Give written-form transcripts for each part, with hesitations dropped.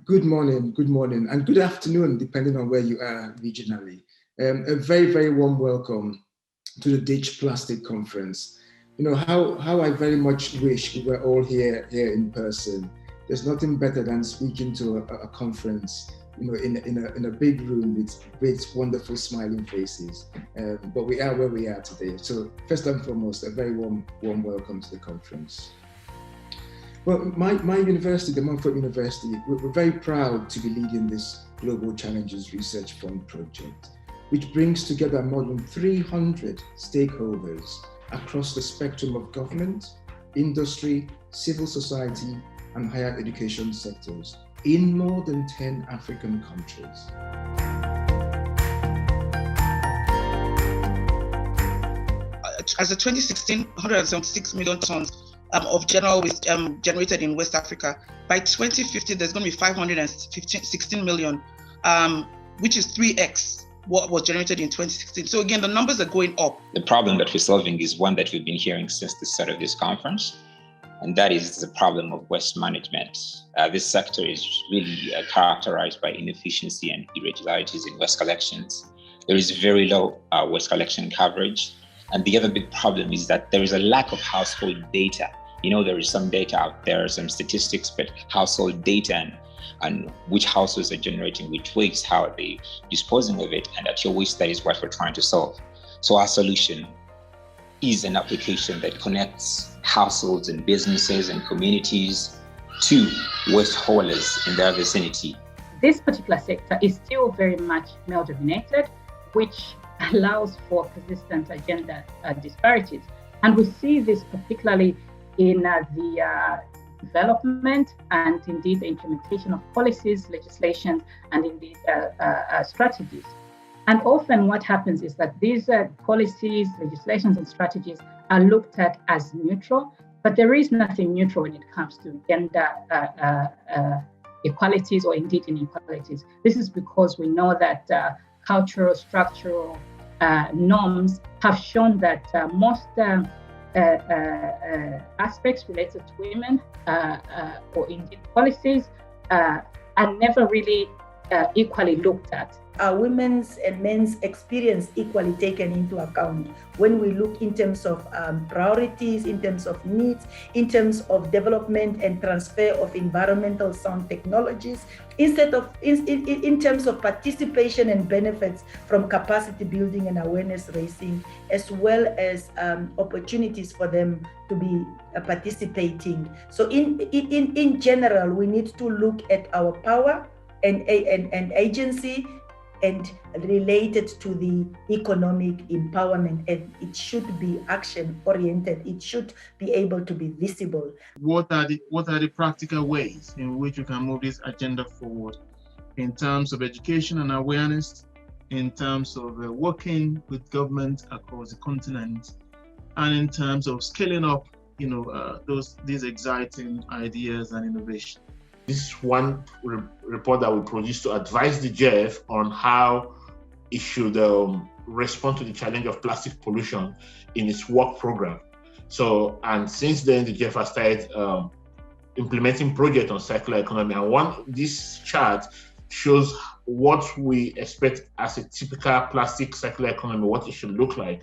Good morning, and good afternoon, depending on where you are regionally. A very, very warm welcome to the Ditch Plastic Conference. How I very much wish we were all here in person. There's nothing better than speaking to a conference, in a big room with great, wonderful, smiling faces. But we are where we are today. So first and foremost, a very warm welcome to the conference. Well, my university, the Montfort University, we're very proud to be leading this Global Challenges Research Fund project, which brings together more than 300 stakeholders across the spectrum of government, industry, civil society, and higher education sectors in more than 10 African countries. As of 2016, 176 million tons of general waste generated in West Africa. By 2050, there's going to be 516 million, which is 3x what was generated in 2016. So again, the numbers are going up. The problem that we're solving is one that we've been hearing since the start of this conference, and that is the problem of waste management. This sector is really characterized by inefficiency and irregularities in waste collections. There is very low waste collection coverage. And the other big problem is that there is a lack of household data. There is some data out there, some statistics, but household data and which households are generating which waste, how are they disposing of it, and at your waste, that is what we're trying to solve. So our solution is an application that connects households and businesses and communities to waste haulers in their vicinity. This particular sector is still very much male-dominated, which allows for persistent gender disparities. And we see this particularly in the development and indeed the implementation of policies, legislation, and indeed strategies. And often what happens is that these policies, legislations, and strategies are looked at as neutral, but there is nothing neutral when it comes to gender equalities or indeed inequalities. This is because we know that cultural, structural norms have shown that most aspects related to women or indeed policies are never really equally looked at. Are women's and men's experience equally taken into account when we look in terms of priorities, in terms of needs, in terms of development and transfer of environmental sound technologies, instead of in terms of participation and benefits from capacity building and awareness raising, as well as opportunities for them to be participating. So in general, we need to look at our power and agency and related to the economic empowerment, and it should be action oriented. It should be able to be visible. What are the practical ways in which we can move this agenda forward in terms of education and awareness, in terms of working with government across the continent, and in terms of scaling up, these exciting ideas and innovation? This is one report that we produced to advise the GEF on how it should respond to the challenge of plastic pollution in its work program. So, and since then, the GEF has started implementing projects on circular economy. And this chart shows what we expect as a typical plastic circular economy, what it should look like.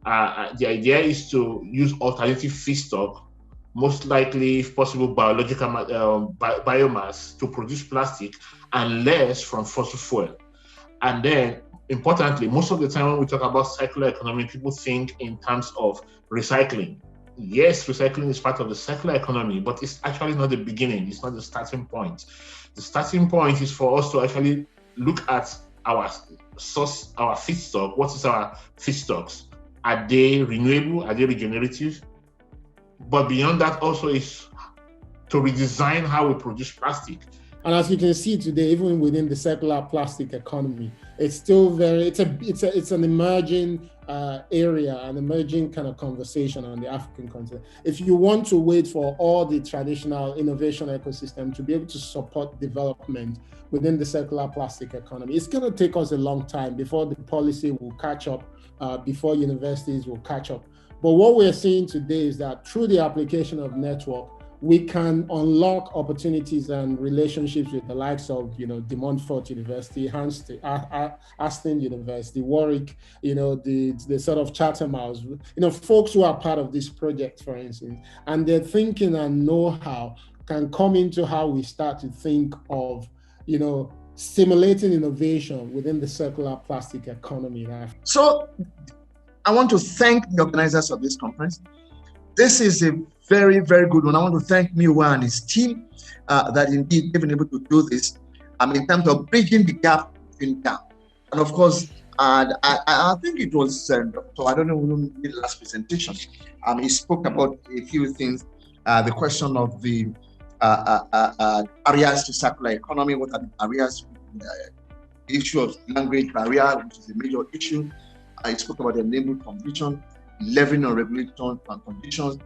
The idea is to use alternative feedstock, most likely, if possible, biological biomass to produce plastic, and less from fossil fuel. And then, importantly, most of the time when we talk about circular economy, people think in terms of recycling. Yes, recycling is part of the circular economy, but it's actually not the beginning. It's not the starting point. The starting point is for us to actually look at our source, our feedstock. What is our feedstocks? Are they renewable? Are they regenerative? But beyond that also is to redesign how we produce plastic. And as you can see today, even within the circular plastic economy, it's still it's an emerging area, an emerging kind of conversation on the African continent. If you want to wait for all the traditional innovation ecosystem to be able to support development within the circular plastic economy, it's going to take us a long time before the policy will catch up, before universities will catch up. But what we're seeing today is that through the application of network, we can unlock opportunities and relationships with the likes of, De Montfort University, Aston University, Warwick, the sort of Chatham House, folks who are part of this project, for instance, and their thinking and know-how can come into how we start to think of, stimulating innovation within the circular plastic economy. So I want to thank the organizers of this conference. This is a very, very good one. I want to thank Miwa and his team that indeed they've been able to do this in terms of bridging the gap between them. And of course, I think it was Dr. I don't know who did the last presentation. He spoke about a few things, the question of the barriers to circular economy. What are the barriers? The issue of language barrier, which is a major issue. I spoke about the enabling condition, leveling on regulatory conditions.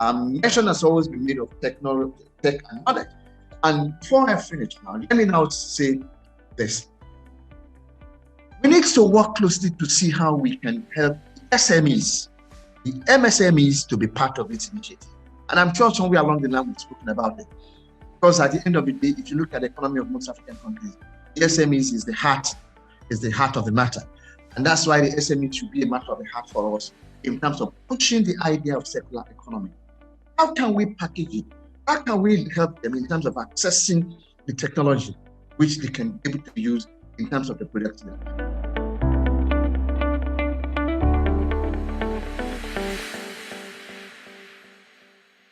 Mention has always been made of tech and knowledge. And before I finish now, let me now say this. We need to work closely to see how we can help the SMEs, the MSMEs, to be part of this initiative. And I'm sure somewhere along the line we've spoken about it. Because at the end of the day, if you look at the economy of most African countries, the SMEs is the heart of the matter. And that's why the SME should be a matter of the heart for us in terms of pushing the idea of circular economy. How can we package it? How can we help them in terms of accessing the technology which they can be able to use in terms of the productivity?